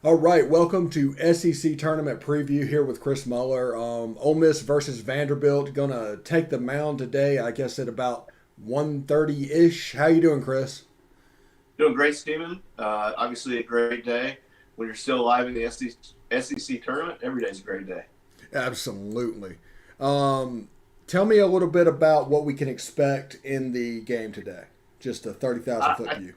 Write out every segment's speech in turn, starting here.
All right, welcome to SEC Tournament Preview here with Chris Muller. Ole Miss versus Vanderbilt, gonna take the mound today. I guess at about 1:30 ish. How you doing, Chris? Doing great, Steven. Obviously, a great day. When you're still alive in the SEC tournament, every day's a great day. Absolutely. Um, Tell me a little bit about what we can expect in the game today. Just a 30,000 I, foot I, view.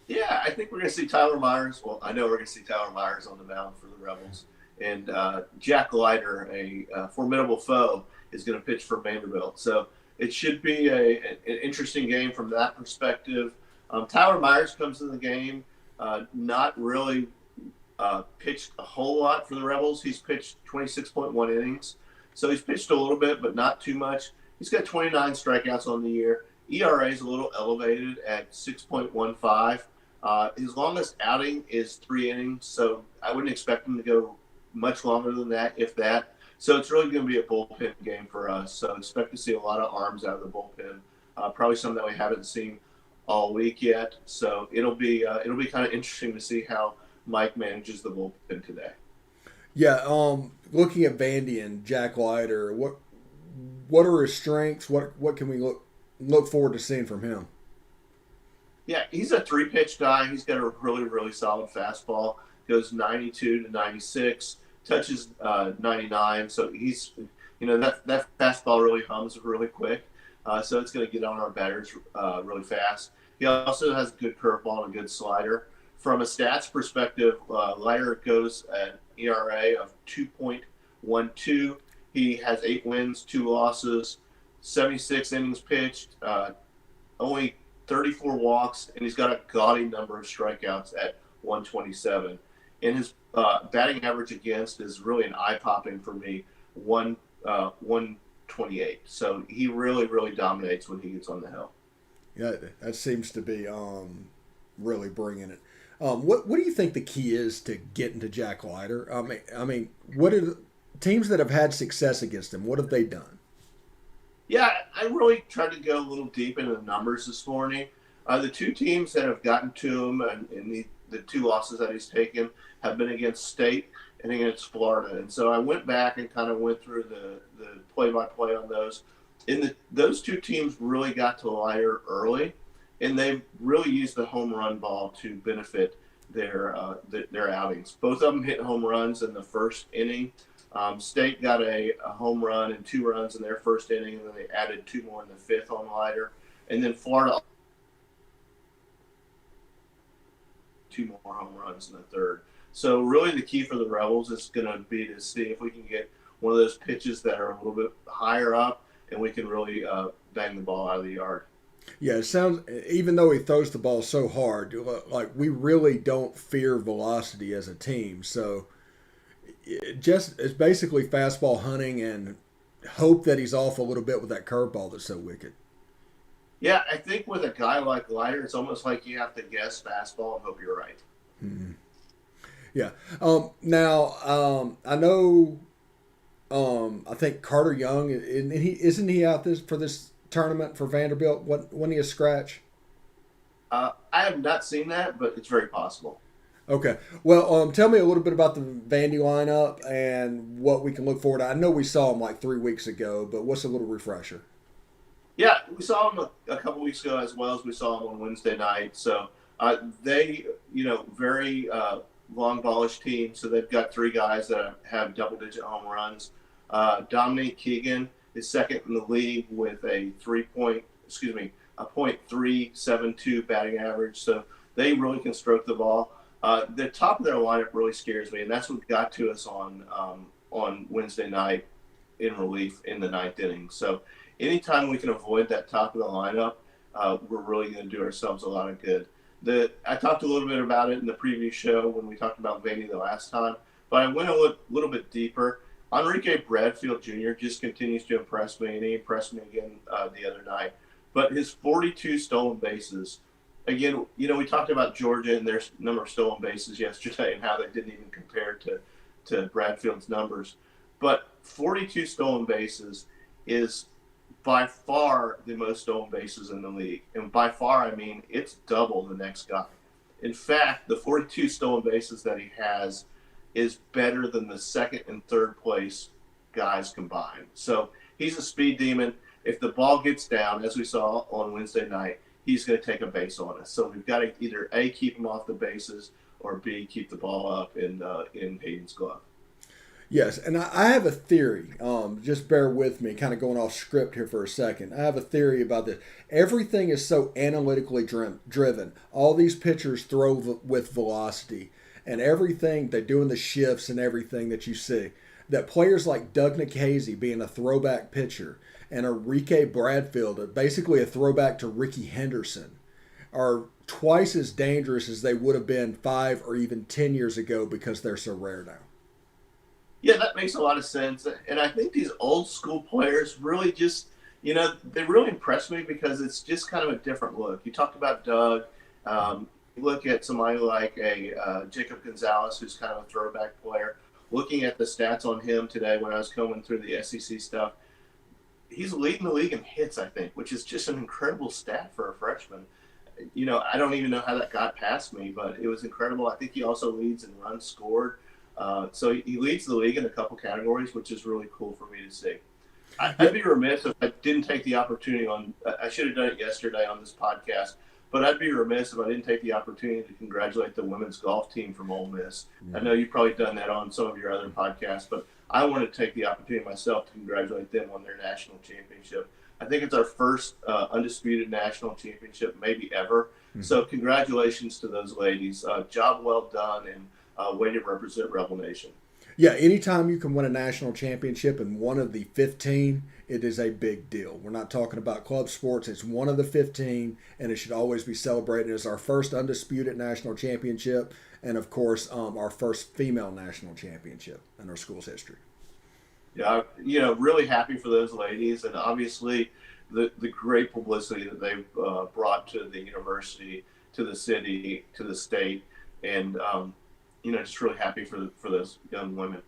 yeah, I think we're going to see Tyler Myers. Well, I know we're going to see Tyler Myers on the mound for the Rebels. And Jack Leiter, a formidable foe, is going to pitch for Vanderbilt. So it should be an interesting game from that perspective. Tyler Myers comes in the game, not really pitched a whole lot for the Rebels. He's pitched 26.1 innings. So he's pitched a little bit, but not too much. He's got 29 strikeouts on the year. ERA is a little elevated at 6.15. His longest outing is 3 innings, so I wouldn't expect him to go much longer than that, if that. So it's really going to be a bullpen game for us. So expect to see a lot of arms out of the bullpen. Probably some that we haven't seen all week yet. So it'll be kind of interesting to see how Mike manages the bullpen today. Yeah. Looking at Vandy and Jack Leiter, what are his strengths? What can we look forward to seeing from him? Yeah, he's a three-pitch guy. He's got a really, really solid fastball. Goes 92 to 96, touches 99. So he's, that fastball really hums really quick. So it's going to get on our batters really fast. He also has a good curveball and a good slider. From a stats perspective, Leiter goes at ERA of 2.12. He has 8 wins, 2 losses, 76 innings pitched, only 34 walks, and he's got a gaudy number of strikeouts at 127. And his batting average against is really an eye popping for me, 128. So he really, really dominates when he gets on the hill. Yeah, that seems to be really bringing it. What do you think the key is to getting to Jack Leiter? I mean, what are the teams that have had success against him? What have they done? Yeah, I really tried to go a little deep into the numbers this morning. The two teams that have gotten to him and the 2 losses that he's taken have been against State and against Florida. And so I went back and kind of went through the play-by-play on those. Those two teams really got to Leiter early, and they've really used the home run ball to benefit their outings. Both of them hit home runs in the first inning. State got a home run and 2 runs in their first inning, and then they added 2 more in the fifth on Leiter. And then Florida, 2 more home runs in the third. So really the key for the Rebels is going to be to see if we can get one of those pitches that are a little bit higher up, and we can really bang the ball out of the yard. Yeah, it sounds. Even though he throws the ball so hard, like we really don't fear velocity as a team. So it's basically fastball hunting and hope that he's off a little bit with that curveball that's so wicked. Yeah, I think with a guy like Leiter, it's almost like you have to guess fastball and hope you're right. Hmm. Yeah. Now I know. I think Carter Young, isn't he out this for this tournament for Vanderbilt? When he a scratch? I have not seen that, but it's very possible. Okay. Well, tell me a little bit about the Vandy lineup and what we can look forward to. I know we saw him like 3 weeks ago, but what's a little refresher? Yeah, we saw him a couple weeks ago as well as we saw him on Wednesday night. So they, very long ballish team. So they've got 3 guys that have double-digit home runs. Dominique Keegan is second in the league with a .372 batting average. So they really can stroke the ball. The top of their lineup really scares me, and that's what got to us on Wednesday night in relief in the ninth inning. So anytime we can avoid that top of the lineup, we're really going to do ourselves a lot of good. I talked a little bit about it in the previous show when we talked about Vandy the last time, but I went a little bit deeper. Enrique Bradfield Jr. just continues to impress me, and he impressed me again the other night. But his 42 stolen bases, again, we talked about Georgia and their number of stolen bases yesterday and how they didn't even compare to Bradfield's numbers. But 42 stolen bases is by far the most stolen bases in the league. And by far, I mean, it's double the next guy. In fact, the 42 stolen bases that he has is better than the second and third place guys combined. So he's a speed demon. If the ball gets down, as we saw on Wednesday night, he's going to take a base on us. So we've got to either A, keep him off the bases, or B, keep the ball up in Hayden's glove. Yes, and I have a theory. Just bear with me, kind of going off script here for a second. I have a theory about this. Everything is so analytically driven. All these pitchers throw with velocity, and everything they're doing the shifts and everything that you see. That players like Doug Nikhazy being a throwback pitcher and Enrique Bradfield, basically a throwback to Ricky Henderson, are twice as dangerous as they would have been 5 or even 10 years ago because they're so rare now. Yeah, that makes a lot of sense. And I think these old school players really just, they really impress me because it's just kind of a different look. You talked about Doug. You look at somebody like a Jacob Gonzalez, who's kind of a throwback player. Looking at the stats on him today when I was combing through the SEC stuff, he's leading the league in hits, I think, which is just an incredible stat for a freshman. I don't even know how that got past me, but it was incredible. I think he also leads in runs scored. So he leads the league in a couple categories, which is really cool for me to see. I'd be remiss if I didn't take the opportunity I should have done it yesterday on this podcast, but I'd be remiss if I didn't take the opportunity to congratulate the women's golf team from Ole Miss. Mm-hmm. I know you've probably done that on some of your other podcasts, but I want to take the opportunity myself to congratulate them on their national championship. I think it's our first undisputed national championship, maybe ever. Mm-hmm. So congratulations to those ladies. Job well done, and way to represent Rebel Nation. Yeah, anytime you can win a national championship in one of the 15, it is a big deal. We're not talking about club sports. It's one of the 15, and it should always be celebrated as our first undisputed national championship and, of course, our first female national championship in our school's history. Yeah, really happy for those ladies, and obviously the great publicity that they've brought to the university, to the city, to the state, and just really happy for those young women.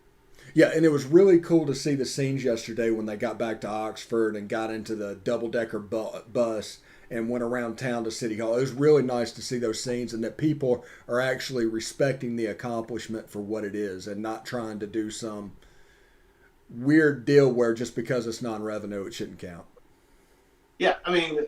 Yeah, and it was really cool to see the scenes yesterday when they got back to Oxford and got into the double-decker bus and went around town to City Hall. It was really nice to see those scenes and that people are actually respecting the accomplishment for what it is and not trying to do some weird deal where just because it's non-revenue, it shouldn't count. Yeah, I mean,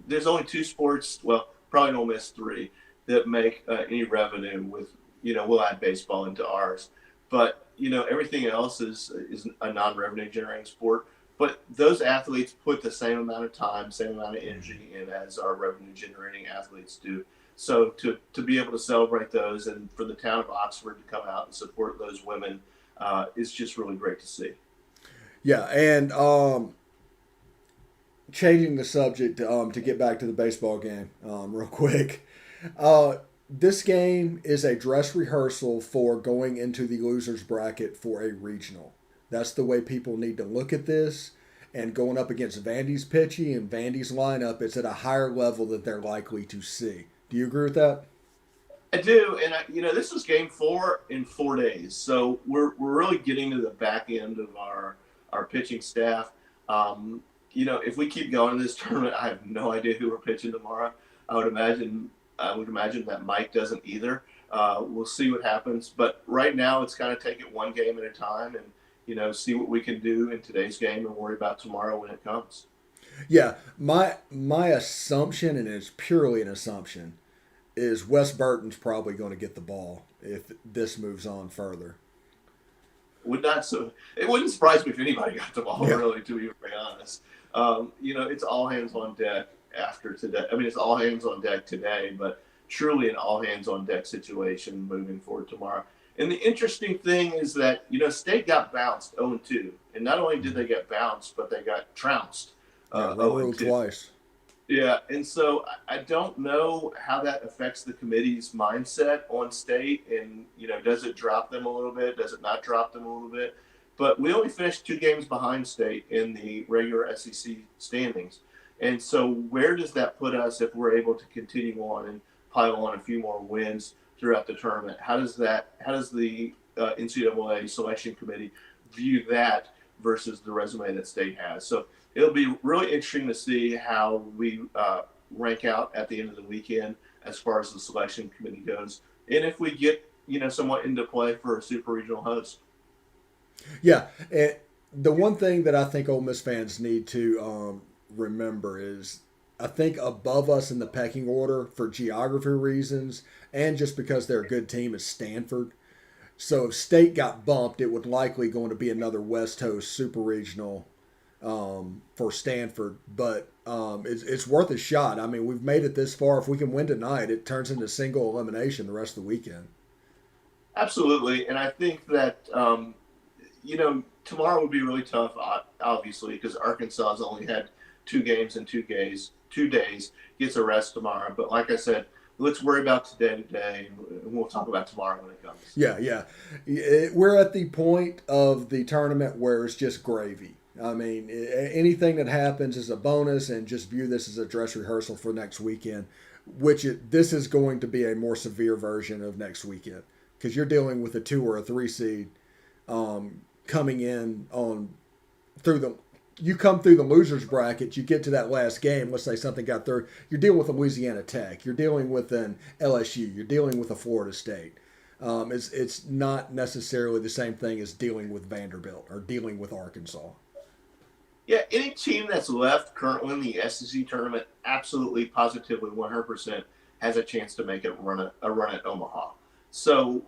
there's only 2 sports, well, probably Ole Miss 3, that make any revenue with, we'll add baseball into ours. But, everything else is a non-revenue generating sport. But those athletes put the same amount of time, same amount of energy in as our revenue generating athletes do. So to be able to celebrate those and for the town of Oxford to come out and support those women is just really great to see. Yeah, and changing the subject to get back to the baseball game real quick. This game is a dress rehearsal for going into the loser's bracket for a regional. That's the way people need to look at this. And going up against Vandy's pitching and Vandy's lineup, it's at a higher level that they're likely to see. Do you agree with that? I do, and this is game 4 in 4 days, so we're really getting to the back end of our pitching staff. If we keep going in this tournament, I have no idea who we're pitching tomorrow. I would imagine that Mike doesn't either. We'll see what happens, but right now it's kind of take it one game at a time and see what we can do in today's game and worry about tomorrow when it comes. Yeah, my assumption, and it's purely an assumption, is Wes Burton's probably going to get the ball if this moves on further. It wouldn't surprise me if anybody got the ball, really, to be very honest. It's all hands on deck after today. I mean, it's all hands on deck today, but truly an all hands on deck situation moving forward tomorrow. And the interesting thing is that, State got bounced 0-2. And not only did they get bounced, but they got trounced. Railroad twice. Yeah, and so I don't know how that affects the committee's mindset on State. And, does it drop them a little bit? Does it not drop them a little bit? But we only finished 2 games behind State in the regular SEC standings. And so where does that put us if we're able to continue on and pile on a few more wins throughout the tournament? How does the NCAA selection committee view that versus the resume that State has? So it'll be really interesting to see how we rank out at the end of the weekend as far as the selection committee goes, and if we get somewhat into play for a super regional host. Yeah, the one thing that I think Ole Miss fans need to remember is I think above us in the pecking order for geography reasons and just because they're a good team is Stanford. So if State got bumped, it would likely going to be another West Coast super regional for Stanford. But it's worth a shot. I mean, we've made it this far. If we can win tonight, it turns into single elimination the rest of the weekend. Absolutely, and I think that tomorrow would be really tough, obviously, because Arkansas has only had 2 games in 2 days. 2 days gets a rest tomorrow. But like I said, let's worry about today, and we'll talk about tomorrow when it comes. Yeah. We're at the point of the tournament where it's just gravy. I mean, anything that happens is a bonus, and just view this as a dress rehearsal for next weekend, this is going to be a more severe version of next weekend because you're dealing with a 2 or a 3 seed coming in you come through the losers bracket, you get to that last game, let's say something got third, you're dealing with a Louisiana Tech, you're dealing with an LSU, you're dealing with a Florida State. It's not necessarily the same thing as dealing with Vanderbilt or dealing with Arkansas. Yeah, any team that's left currently in the SEC tournament, absolutely, positively, 100% has a chance to make a run at Omaha. So,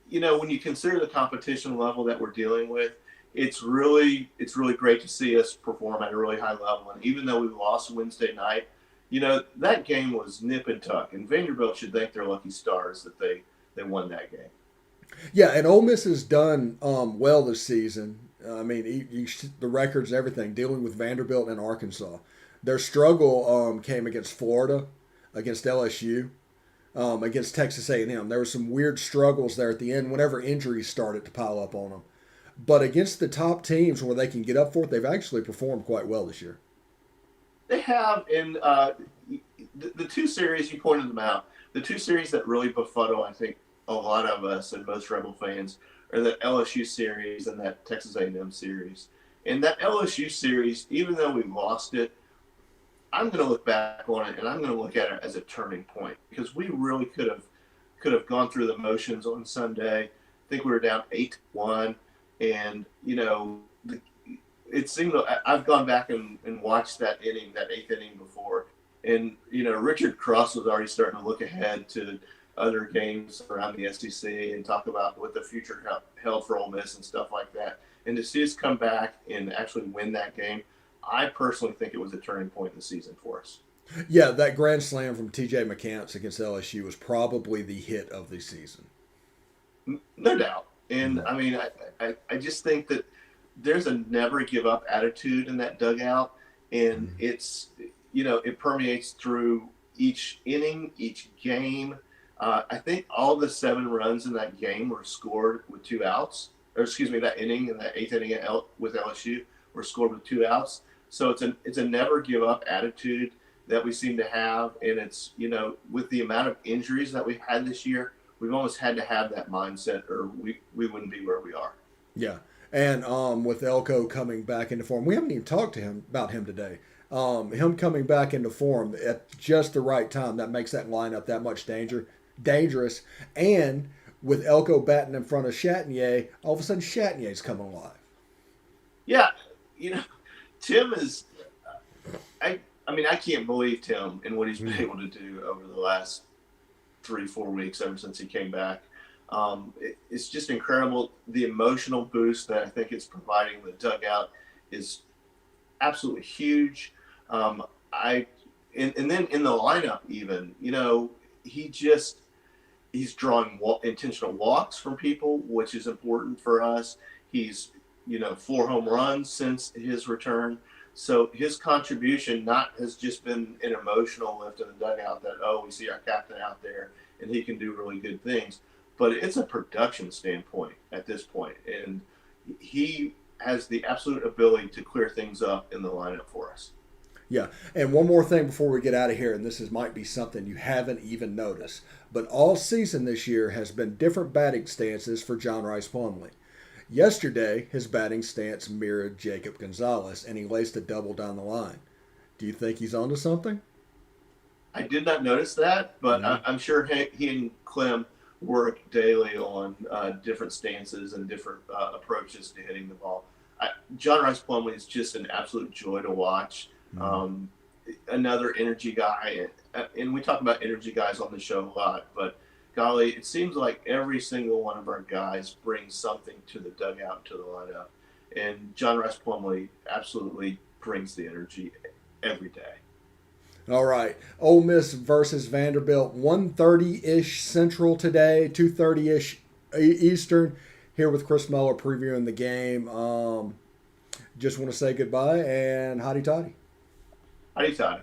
when you consider the competition level that we're dealing with, it's really great to see us perform at a really high level. And even though we lost Wednesday night, that game was nip and tuck. And Vanderbilt should thank their lucky stars that they won that game. Yeah, and Ole Miss has done well this season. I mean, the records and everything, dealing with Vanderbilt and Arkansas. Their struggle came against Florida, against LSU, against Texas A&M. There were some weird struggles there at the end whenever injuries started to pile up on them. But against the top teams where they can get up for it, they've actually performed quite well this year. They have, and the 2 series, you pointed them out, the 2 series that really befuddle, I think, a lot of us and most Rebel fans are the LSU series and that Texas A&M series. And that LSU series, even though we lost it, I'm going to look back on it and I'm going to look at it as a turning point because we really could have gone through the motions on Sunday. I think we were down 8-1, and it seemed I've gone back and watched that 8th inning before, and Richard Cross was already starting to look ahead to other games around the SEC and talk about what the future held for Ole Miss and stuff like that. And to see us come back and actually win that game, I personally think it was a turning point in the season for us. Yeah, that grand slam from T.J. McCants against LSU was probably the hit of the season. No doubt. And, I mean, I just think that there's a never give up attitude in that dugout, and it's, it permeates through each inning, each game. I think all the 7 runs in that game were scored with 2 outs. Or excuse me, that inning in that 8th inning with LSU were scored with 2 outs. So it's a never give up attitude that we seem to have, and it's with the amount of injuries that we've had this year, we've almost had to have that mindset, or we wouldn't be where we are. Yeah, and with Elko coming back into form, we haven't even talked to him about him today. Him coming back into form at just the right time, that makes that lineup that much dangerous. And with Elko batting in front of Chatagnier, all of a sudden Chatagner's coming alive. Yeah, Tim is. I can't believe Tim and what he's been able to do over the last 3-4 weeks ever since he came back. It's just incredible. The emotional boost that I think it's providing the dugout is absolutely huge. And then in the lineup, even he's drawing intentional walks from people, which is important for us. He's 4 home runs since his return. So his contribution has just been an emotional lift in the dugout that, we see our captain out there and he can do really good things. But it's a production standpoint at this point. And he has the absolute ability to clear things up in the lineup for us. Yeah, and one more thing before we get out of here, and this might be something you haven't even noticed, but all season this year has been different batting stances for John Rice Plumlee. Yesterday, his batting stance mirrored Jacob Gonzalez, and he laced a double down the line. Do you think he's onto something? I did not notice that, but Mm-hmm. I'm sure he and Clem work daily on different stances and different approaches to hitting the ball. John Rice Plumlee is just an absolute joy to watch. Mm-hmm. Another energy guy, and we talk about energy guys on the show a lot, but golly, it seems like every single one of our guys brings something to the dugout, to the lineup, and John Rice Plumlee absolutely brings the energy every day. All right. Ole Miss versus Vanderbilt, 1:30-ish Central today, 2:30-ish Eastern. Here with Chris Muller previewing the game. Just want to say goodbye and hotty toddy. How do you, Todd?